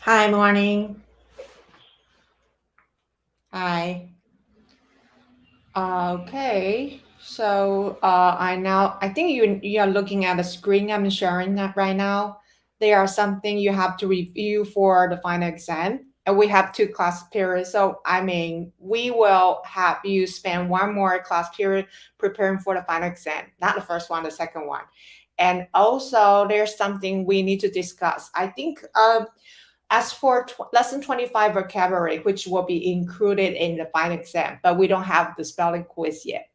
Hi, morning. Hi. Okay. I think you are looking at the screen I'm sharing that right now. There are something you have to review for the final exam, and we have two class periods. So I mean, we will have you spend one more class period preparing for the final exam, not the first one, the second one. And also, there's something we need to discuss. I think as for lesson 25 vocabulary, which will be included in the final exam, but we don't have the spelling quiz yet.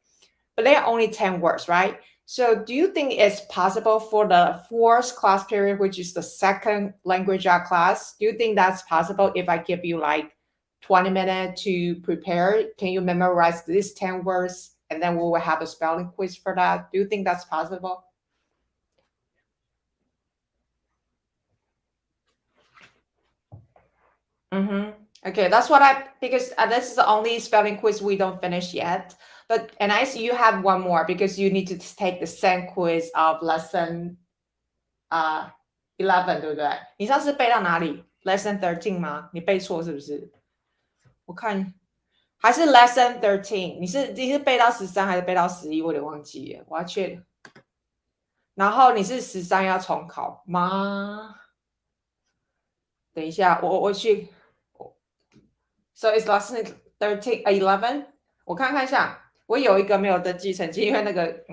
But there are only 10 words, right? So do you think it's possible for the fourth class period, which is the second language art class? Do you think that's possible if I give you like 20 minutes to prepare? Can you memorize these 10 words and then we will have a spelling quiz for that? Do you think that's possible? Mm-hmm. Okay, that's what because this is the only spelling quiz we don't finish yet. But and I see you have one more because you need to take the same quiz of lesson 啊 11，对不对？你上次背到哪里？Lesson 13吗？你背错是不是？我看还是 Lesson 13，你是背到13还是背到11？我有点忘记了，我要确。然后你是13要重考吗？等一下，我去。So it's lesson 13, 11. 我看看一下，我有一个没有登记成绩，因为那个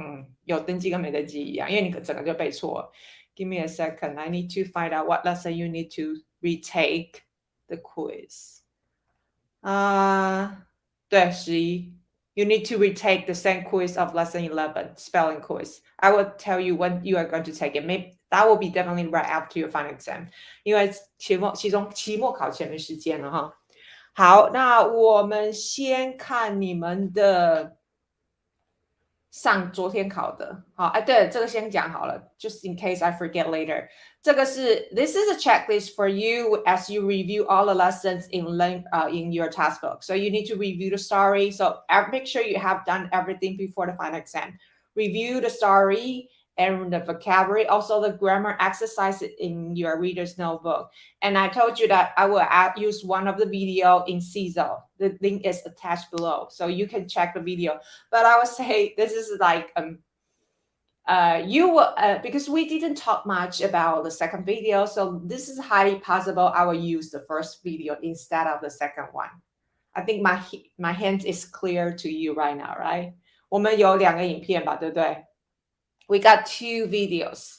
有登记跟没登记一样，因为你整个就背错了。Give me a second. I need to find out what lesson you need to retake the quiz. 对，11。You need to retake the same quiz of lesson 11, spelling quiz. I will tell you when you are going to take it. Maybe that will be definitely right after your final exam. 因为期末考前的时间了哈。好，那我们先看你们的昨天考的。好，哎，对了，这个先讲好了，just in case I forget later。这个是 This is a checklist for you as you review all the lessons in your textbook. So you need to review the story. So make sure you have done everything before the final exam. Review the story and the vocabulary, also the grammar exercise in your reader's notebook. And I told you that I will use one of the video in CISO. The link is attached below, so you can check the video. But I would say this is like you will because we didn't talk much about the second video, so this is highly possible I will use the first video instead of the second one. I think my hint is clear to you right now, right? 我们有两个影片吧，对不对？ We got two videos.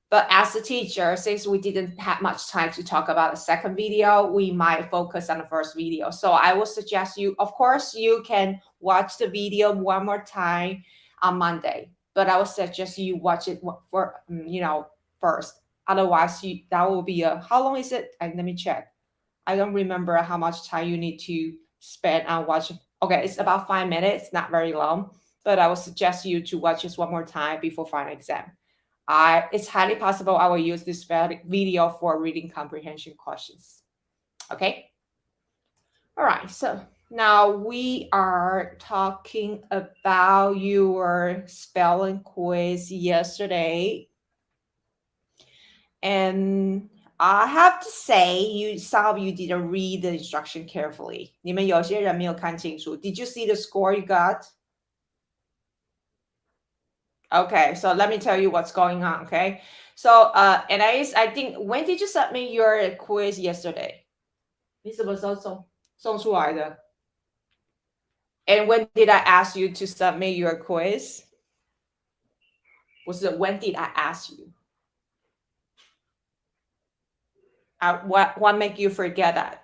But as a teacher, since we didn't have much time to talk about the second video, we might focus on the first video. So I will suggest you, of course, you can watch the video one more time on Monday, but I would suggest you watch it for, first. Otherwise, that will be how long is it? Let me check. I don't remember how much time you need to spend on watching. Okay, it's about 5 minutes, not very long, but I would suggest you to watch this one more time before final exam. It's highly possible I will use this video for reading comprehension questions. Okay. All right. So now we are talking about your spelling quiz yesterday. And I have to say, some of you didn't read the instruction carefully. 你们有些人没有看清楚. Did you see the score you got? Okay, so let me tell you what's going on, okay? So, I think, when did you submit your quiz yesterday? 你什么时候送出来的? And when did I ask you to submit your quiz? When did I ask you? What make you forget that?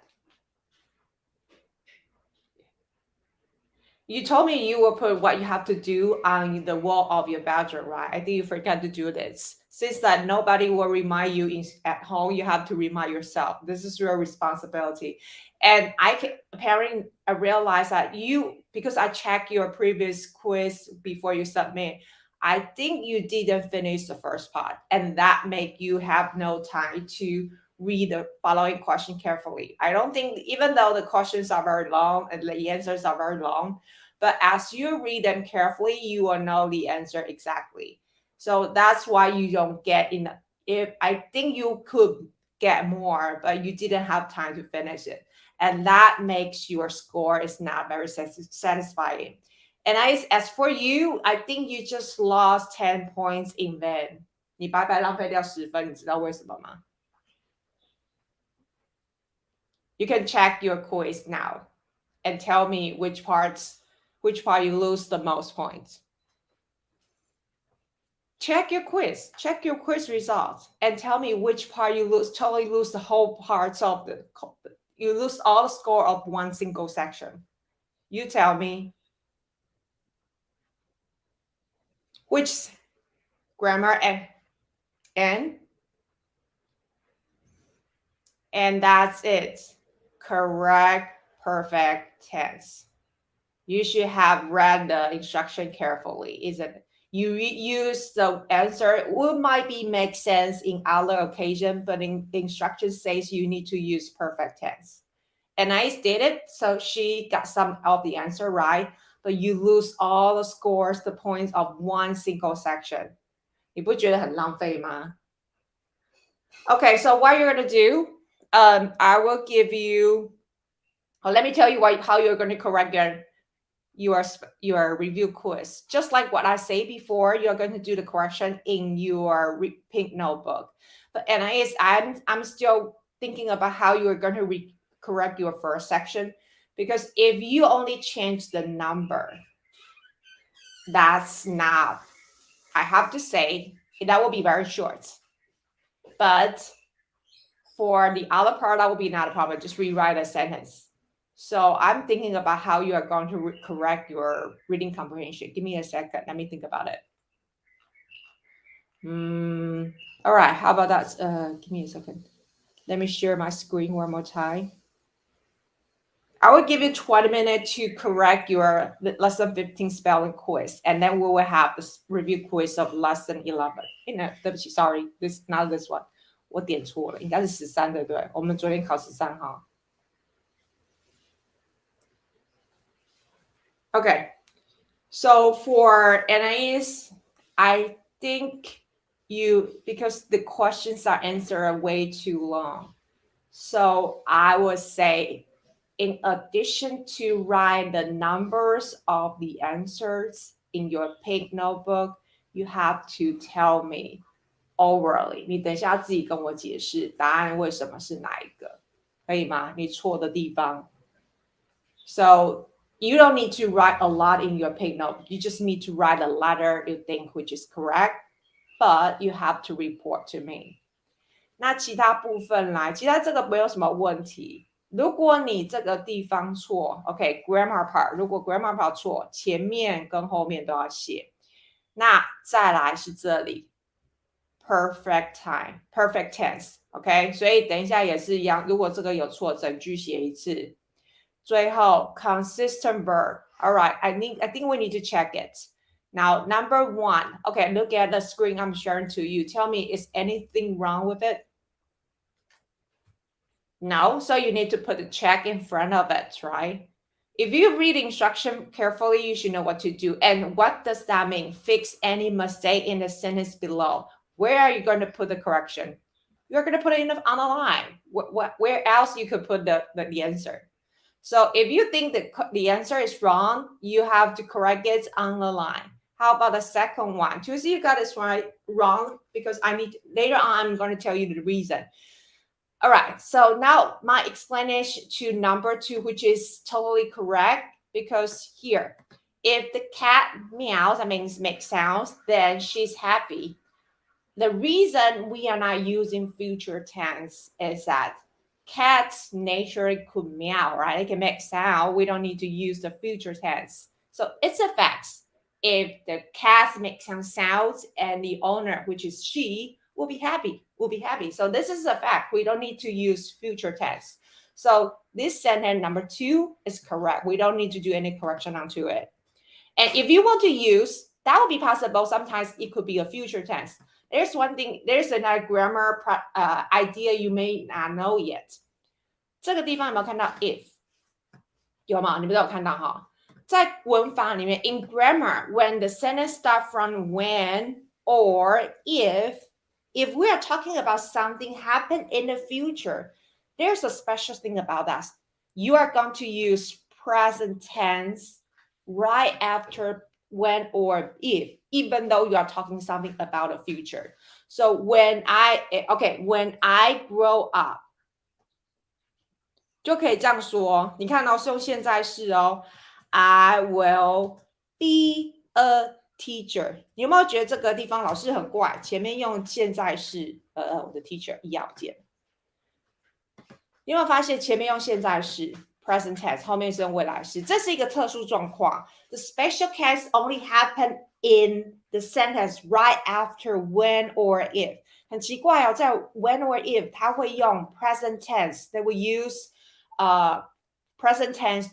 You told me you will put what you have to do on the wall of your bedroom, right? I think you forgot to do this. Since that nobody will remind you at home, you have to remind yourself. This is your responsibility. And apparently I realized that because I checked your previous quiz before you submit, I think you didn't finish the first part, and that make you have no time to read the following question carefully. I don't think, even though the questions are very long and the answers are very long, but as you read them carefully, you will know the answer exactly. So that's why you don't get in. If I think you could get more, but you didn't have time to finish it. And that makes your score is not very satisfying. And as for you, I think you just lost 10 points in vain. 你白白浪费掉10分，你知道为什么吗？ You can check your quiz now and tell me which part you lose the most points. Check your quiz results, and tell me which part you totally lose the whole parts of you lose all the score of one single section. You tell me which grammar and that's it. Correct perfect tense. You should have read the instruction carefully, isn't it? You use the answer. It might make sense in other occasion, but in the instruction says you need to use perfect tense. And I did it, so she got some of the answer right, but you lose all the scores, the points of one single section. 你不觉得很浪费吗? Okay, so what you're gonna do? I will give you. Let me tell you how you're going to correct your review quiz. Just like what I say before, you're going to do the correction in your pink notebook. But I'm still thinking about how you're going to correct your first section, because if you only change the number, that's not, I have to say, that will be very short. But for the other part, that will be not a problem. Just rewrite a sentence. So I'm thinking about how you are going to correct your reading comprehension. Give me a second. Let me think about it. All right. How about that? Give me a second. Let me share my screen one more time. I will give you 20 minutes to correct your lesson 15 spelling quiz, and then we will have the review quiz of lesson 11. Sorry, this not this one. 我点错了，应该是13，对不对？我们昨天考13号。Okay, so for NIS, I think because the questions are answered way too long. So I would say, in addition to write the numbers of the answers in your pink notebook, you have to tell me orally. 你等一下自己跟我解释答案为什么是哪一个，可以吗？你错的地方。So you don't need to write a lot in your pink note. You just need to write a letter you think which is correct, but you have to report to me. 那其他部分来，其他这个没有什么问题。如果你这个地方错 ，OK, grammar part， 如果 grammar part 错，前面跟后面都要写。那再来是这里 perfect tense, OK， 所以等一下也是一样，如果这个有错，整句写一次。最后 consistent verb. All right, I think we need to check it. Now, number 1. Okay, look at the screen I'm sharing to you. Tell me, is anything wrong with it? No, so you need to put a check in front of it, right? If you read instruction carefully, you should know what to do. And what does that mean? Fix any mistake in the sentence below. Where are you going to put the correction? You're going to put it on the line. Where else you could put the answer? So if you think that the answer is wrong, you have to correct it on the line. How about the second one? Tuesday, you got this wrong because later on, I'm going to tell you the reason. All right, so now my explanation to number 2, which is totally correct, because here, if the cat meows, that means makes sounds, then she's happy. The reason we are not using future tense is that cats naturally could meow, right? They can make sound. We don't need to use the future tense. So it's a fact. If the cat makes some sounds and the owner, which is she, will be happy. So this is a fact. We don't need to use future tense. So this sentence number 2 is correct. We don't need to do any correction onto it. And if you want to use, that would be possible. Sometimes it could be a future tense. There's another grammar idea you may not know yet. 这个地方有没有看到 if？ 有吗？你们都有看到哈？在文法里面 in grammar, when the sentence starts from when or if, if we are talking about something happen in the future, there's a special thing about that. You are going to use present tense right after when or if, even though you are talking something about the future. So when I grow up 就可以这样说，你看是用现在式哦。I will be a teacher。你有没有觉得这个地方老师很怪？前面用现在式，我的 teacher 一样键。你有没有发现前面用现在式 present tense， 后面是用未来式？这是一个特殊状况。The special case only happen in the sentence right after when or if。很奇怪哦，在 when or if 它会用 present tense， they will use present tense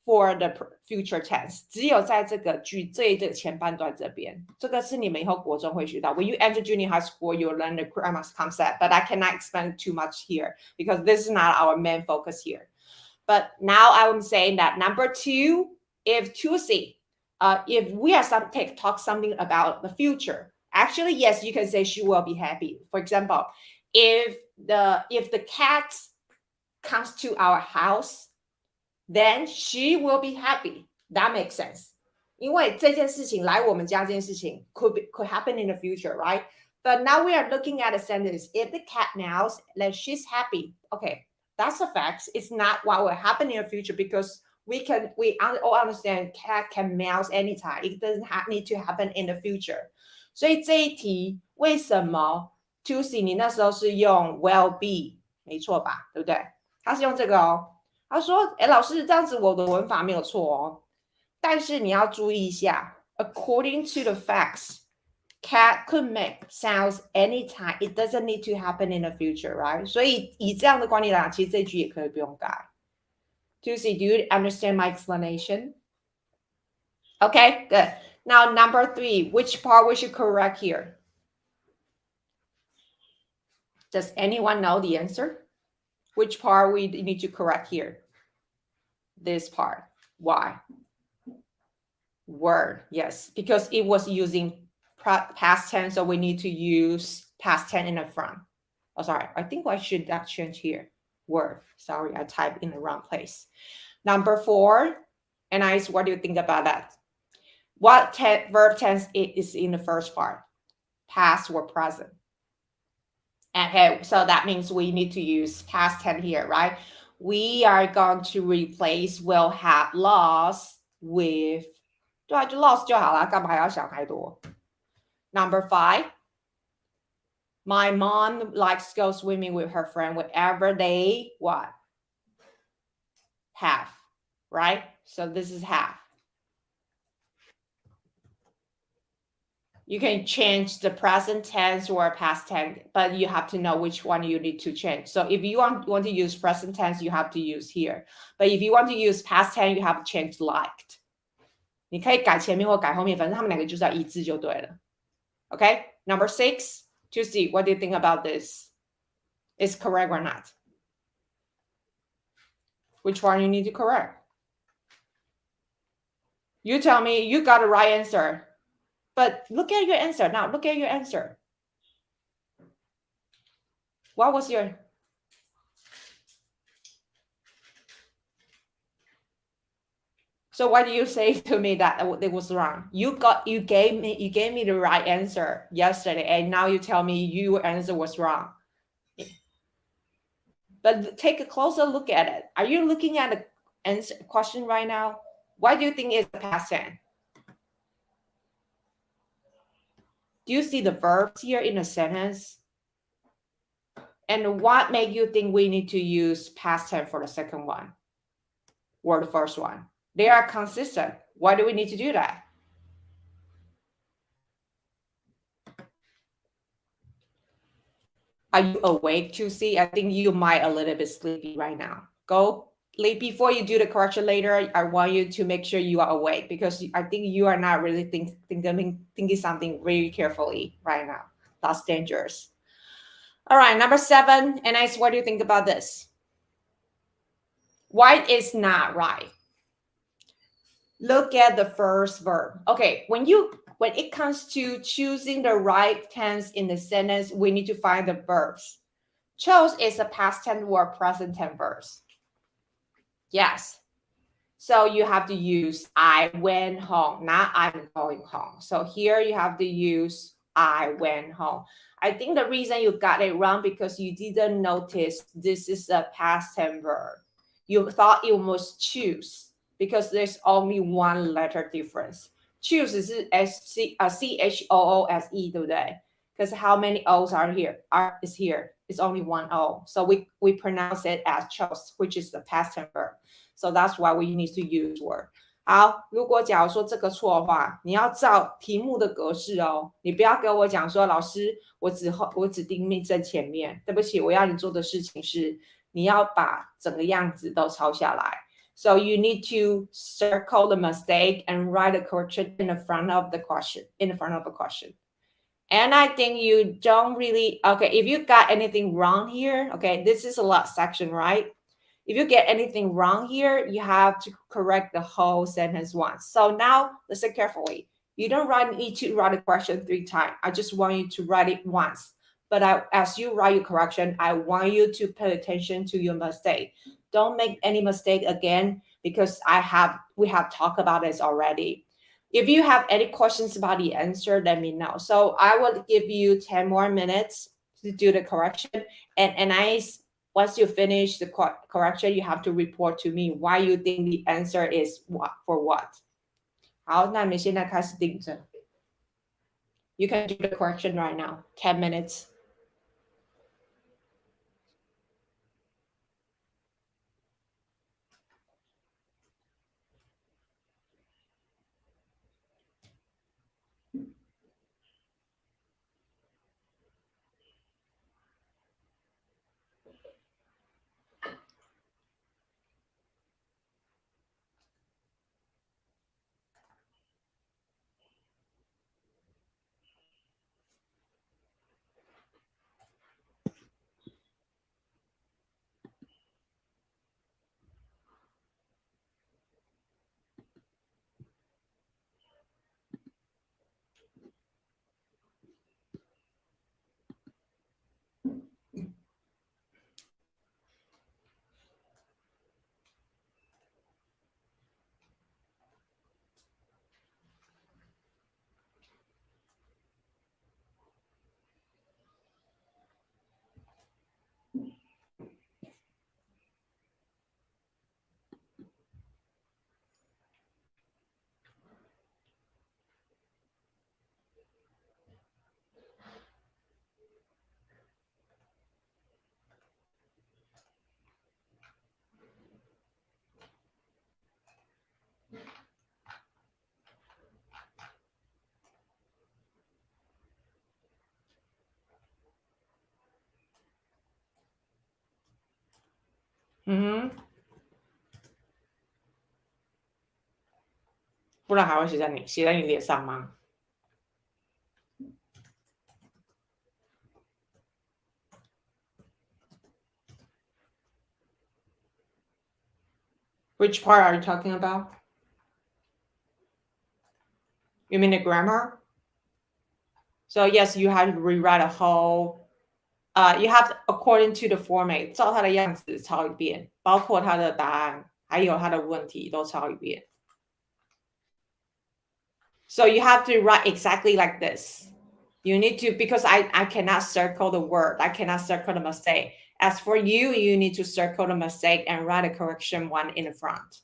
for the future tense， 只有在这个句这个前半段这边，这个是你们以后国中会学到。When you enter junior high school, you'll learn the grammar concept, but I cannot explain too much here because this is not our main focus here. But now I'm saying that number 2, if Tuesday, if we are talk something about the future, actually yes, you can say she will be happy. For example, if the cat comes to our house, then she will be happy. That makes sense. 因为这件事情来我们家这件事情 could happen in the future, right? But now we are looking at a sentence. If the cat meows, then she's happy. Okay, that's a fact. It's not what will happen in the future because we all understand cat can meow anytime. It doesn't need to happen in the future. 所以这一题为什么 Tuesday 你那时候是用 will be 没错吧？对不对？他是用这个哦。他说：“哎，老师，这样子我的文法没有错哦，但是你要注意一下 ，according to the facts, cat could make sounds anytime. It doesn't need to happen in the future, right? 所以以这样的观念来讲，其实这句也可以不用改。Tuesday, do you understand my explanation? Okay, good. Now number 3, which part we should correct here? Does anyone know the answer? Which part we need to correct here? This part. Why? Word, yes, because it was using past tense, so we need to use past tense in the front. Oh, sorry, I think I should not change here. Word, sorry, I typed in the wrong place. Number 4, Anais, what do you think about that? What verb tense is in the first part? Past or present? Okay, so that means we need to use past tense here, right? We are going to replace will have lost with 对啊，就 lost 就好了，干嘛还要想太多 ？Number 5, my mom likes to go swimming with her friend whenever they what? Have, right? So this is have. You can change the present tense or past tense, but you have to know which one you need to change. So if you want to use present tense, you have to use here. But if you want to use past tense, you have to change liked. 你可以改前面或改后面，反正他们两个就是要一致就对了。Okay, number 6, Tuesday, what do you think about this? Is correct or not? Which one you need to correct? You tell me you got the right answer. But look at your answer. Now, look at your answer. What was your... So what do you say to me that it was wrong? You gave me the right answer yesterday, and now you tell me your answer was wrong. But take a closer look at it. Are you looking at the answer question right now? Why do you think it's past tense? Do you see the verbs here in a sentence? And what make you think we need to use past tense for the second one or the first one? They are consistent. Why do we need to do that? Are you awake, Tuesday? I think you might a little bit sleepy right now. Go before you do the correction later. I want you to make sure you are awake because I think you are not really thinking something very carefully right now. That's dangerous. All right, number 7, Anais, what do you think about this? Why is not right? look at the first verb. Okay, when it comes to choosing the right tense in the sentence, we need to find the verbs. Chose is a past tense or present tense verbs. Yes. So you have to use I went home, not I'm going home. So here you have to use I went home. I think the reason you got it wrong because you didn't notice this is a past tense verb. You thought it was choose because there's only one letter difference. Choose is CHOOSE, 对不对? Because how many O's are here? Is here. It's only one O. So we pronounce it as chose, which is the past tense verb. So that's why we need to use word. 好，如果假如说这个错的话，你要照题目的格式哦，你不要跟我讲说老师，我只盯命正前面，对不起，我要你做的事情是你要把整个样子都抄下来。So you need to circle the mistake and write a correction in the front of the question. And I think you don't really, okay, if you got anything wrong here, okay, this is a lot section, right? If you get anything wrong here, you have to correct the whole sentence once. So now listen carefully. You don't need to write a question 3 times. I just want you to write it once. But as you write your correction, I want you to pay attention to your mistake. Don't make any mistake again because we have talked about this already. If you have any questions about the answer, let me know. So I will give you 10 more minutes to do the correction. And once you finish the correction, you have to report to me why you think the answer is what for what. 好，那你们现在开始订正。You can do the correction right now. 10 minutes. Mm-hmm. 不然还会写在你脸上吗？ Which part are you talking about? You mean the grammar? So yes, you have to rewrite a whole. You have to, according to the format, 照它的样子抄一遍，包括它的答案，还有它的问题都抄一遍。So you have to write exactly like this. You need to, because I cannot circle the word. I cannot circle the mistake. As for you, you need to circle the mistake and write a correction one in the front.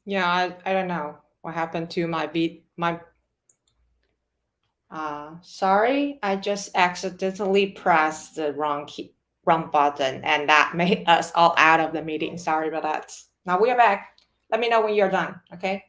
Yeah, I don't know what happened to my beat. Sorry, I just accidentally pressed the wrong button, and that made us all out of the meeting. Sorry about that. Now we are back. Let me know when you're done, okay?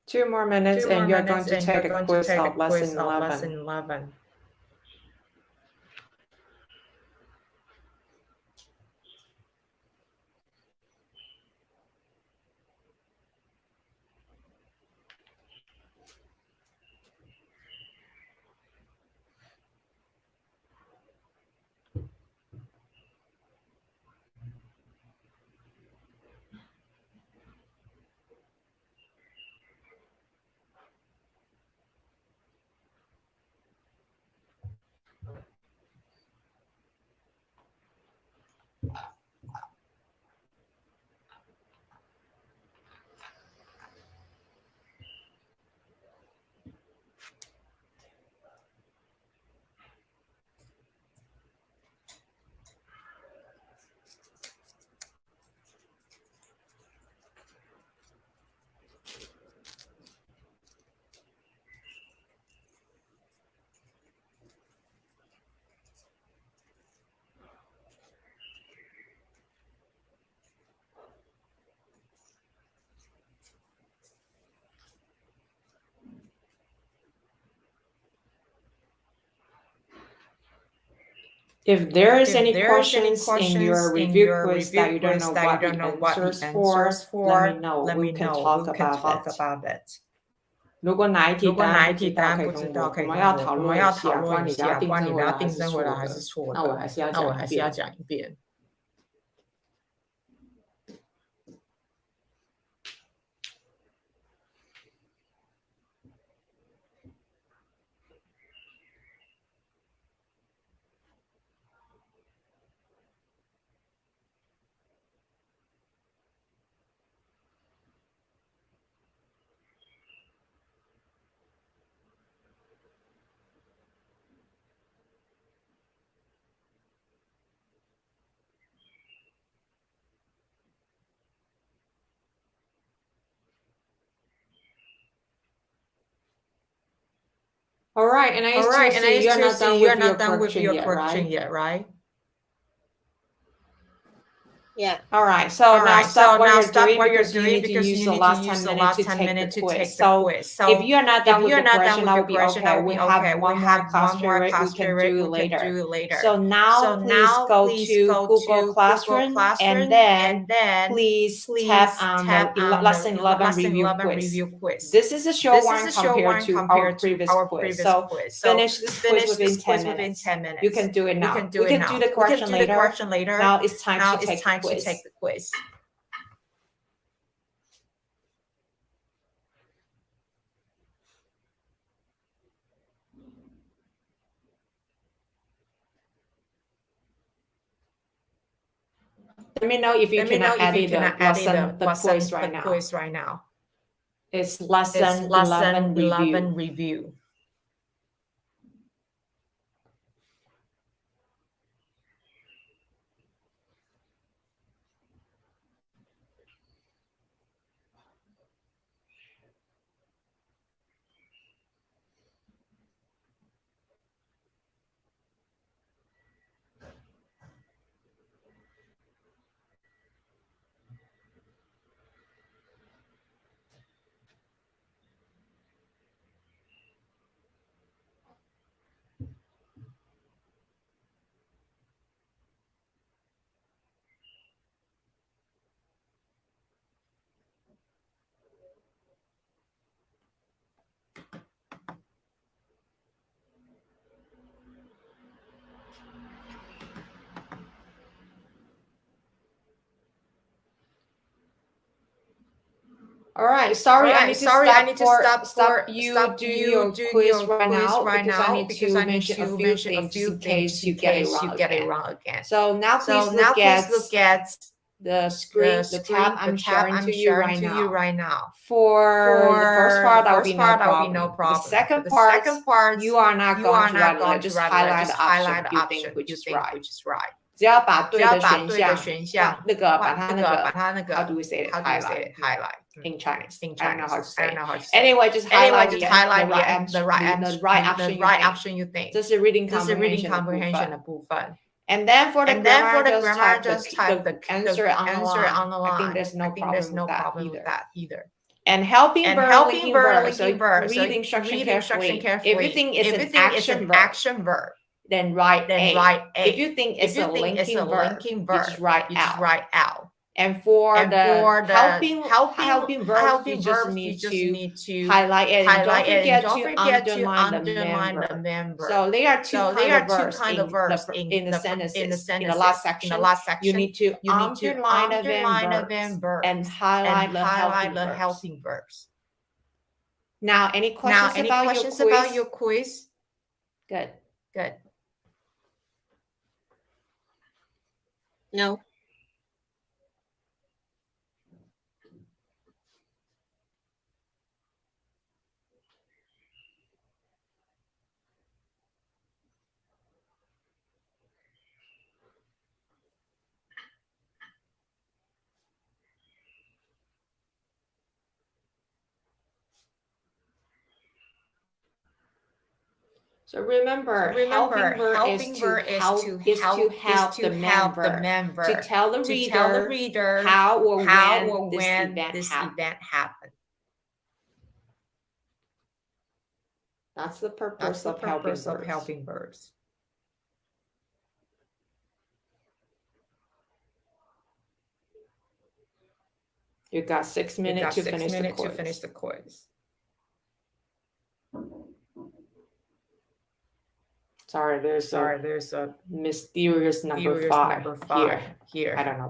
2 more minutes and you're going to take a quiz of lesson 11. If there is any questions in your review quiz that you don't know what the answers for, let me know. We can talk about it. 如果哪一题答案不知道，可以跟我们要讨论一下，不然你等下订正回来还是错的，那我还是要讲一遍。All right, and I see you're not done with your correction yet, right? Yeah. All right. So now stop what you're doing because you need to use the last 10 minutes to take the quiz. So if you are not done with your correction, that will be okay. We have one more class period we can do later. So now please go to Google Classroom and then please tap on the lesson 11 review quiz. This is a short one compared to our previous quiz. So finish this quiz within 10 minutes. You can do it now. We can do the correction later. Now it's time to take the quiz. Let me know if you cannot edit the quiz right now. It's lesson 11 review. All right, sorry, I need to stop you do your quiz right now because I need to mention a few things just in case you get it wrong again. So now please look at the screen, the tab I'm sharing to you right now. For the first part, that will be no problem. The second part, you are not going to write it. Just highlight the option you think which is right. 只要把对的选项，把它那个 how do we say it? Highlight in Chinese. I don't know how to say it. Anyway, just highlight the right option you think. 这是 reading comprehension 的部分。And then for the grammar, just type the answer on the line. I think there's no problem with that either. And helping verb, linking verb. So verb. read the instruction carefully. If you think it's an action verb, then write A. If you think it's a linking verb, you just write out. And for the helping verbs, you just need to highlight it. And don't forget to underline the member. So there are two kind of verbs in the sentences. In the last section, you need to underline the verbs and highlight the helping verbs. Now, any questions about your quiz? Good. No. So remember, helping verb is to help the member to tell the reader how or when this event happened. That's the purpose of helping verbs. You got 6 minutes to finish the quiz. Sorry, there's a mysterious number five here. I don't know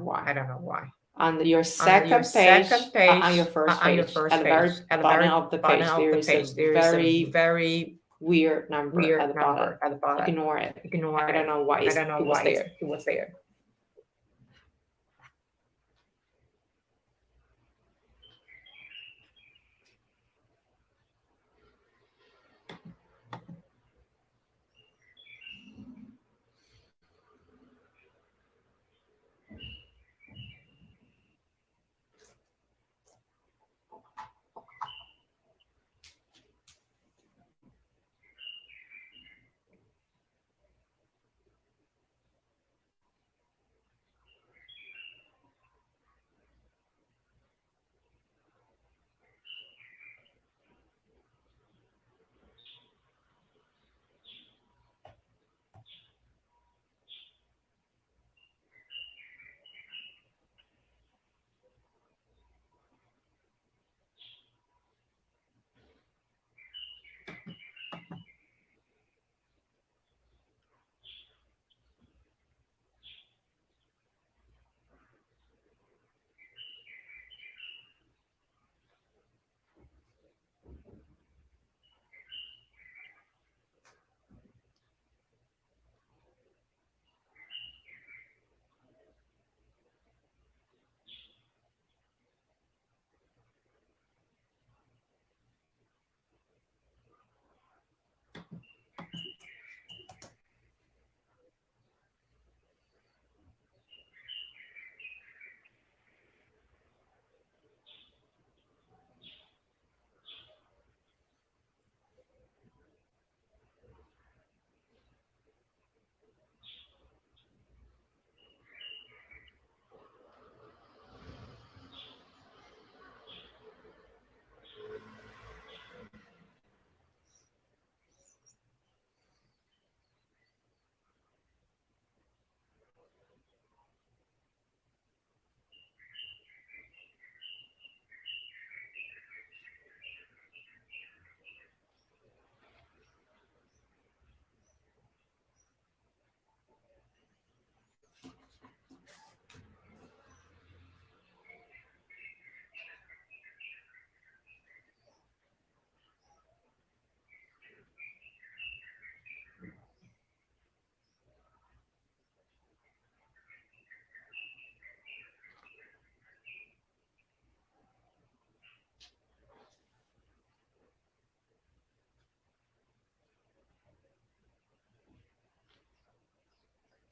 why. On your second page, on your first page, at the very bottom of the page, there is a very weird number at the bottom. Ignore it. I don't know why it was there.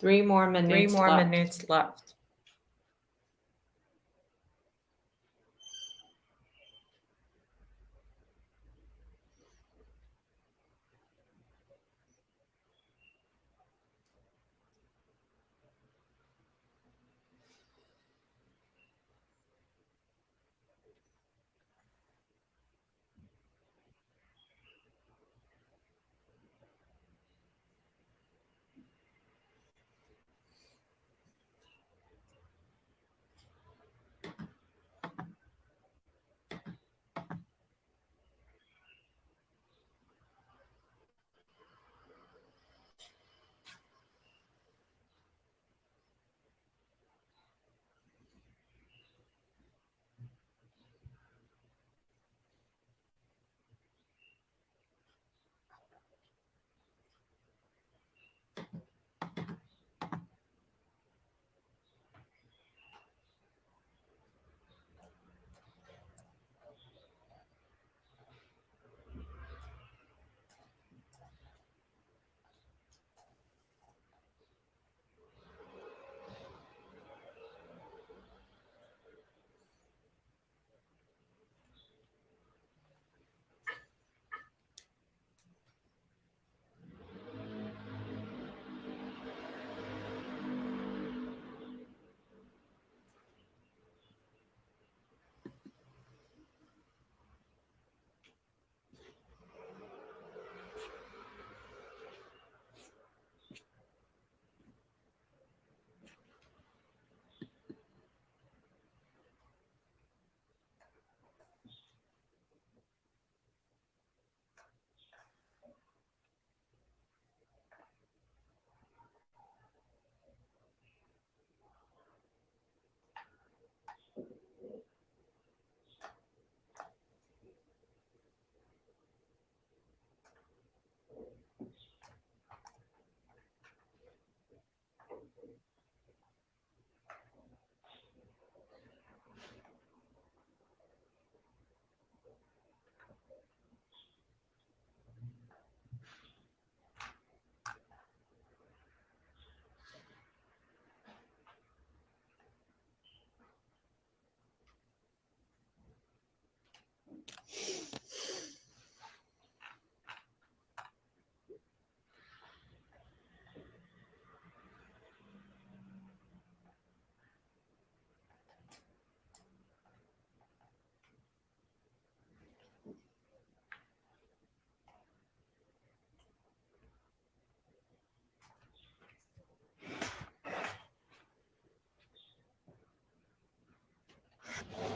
Three more minutes left.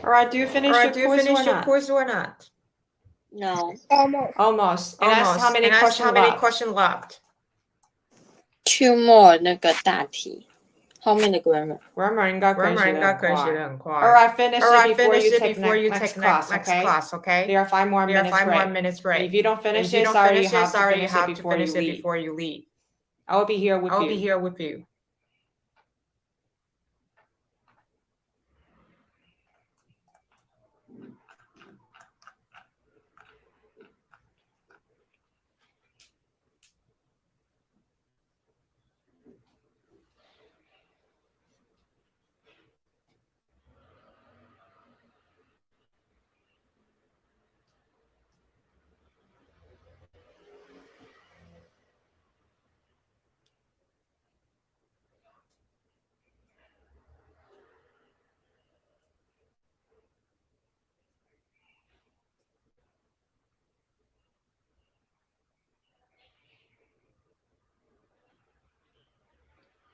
All right, do you finish your course or not? No. Almost. And ask how many questions left. 2 more 那个大题，后面的 grammar。 Grammar 应该可以写得很快。All right, finish it before you take next class, okay? There are 5 more minutes break. If you don't finish it, sorry, you have to finish it before you leave. I will be here with you.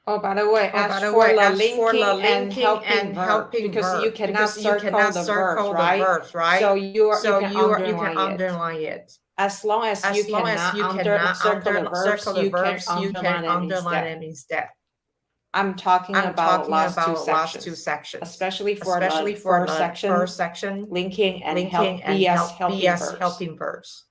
Oh, by the way, ask for the linking and helping verb because you cannot circle the verbs, right? So you can underline it. As long as you cannot circle the verbs, you can underline them instead. I'm talking about last two sections, especially for the first section, linking and helping verbs.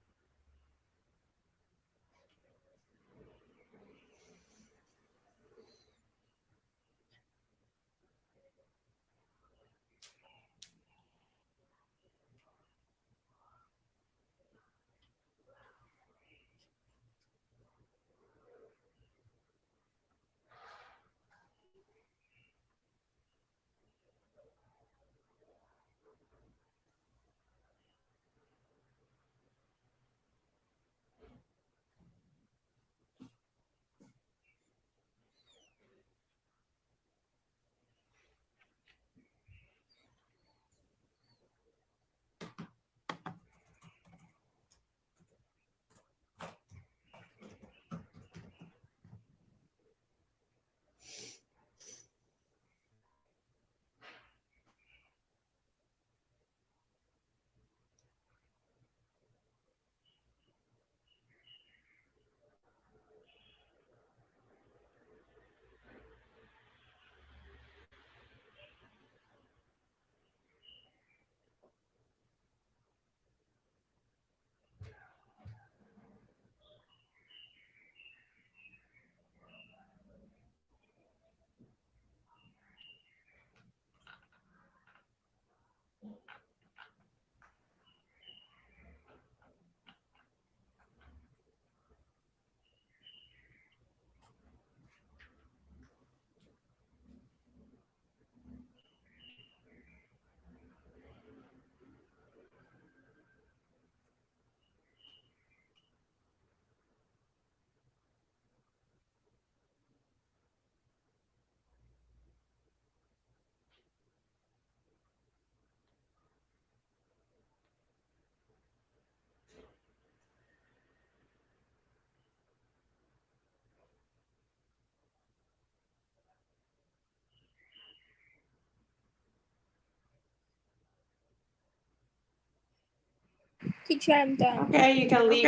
Teacher, I'm done. Okay, you can leave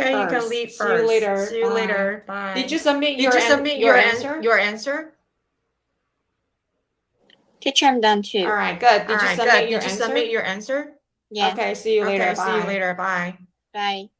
first. See you later. Bye. Did you submit your answer? Teacher, I'm done too. All right, good. Did you submit your answer? Yeah. Okay, see you later. Bye. Bye.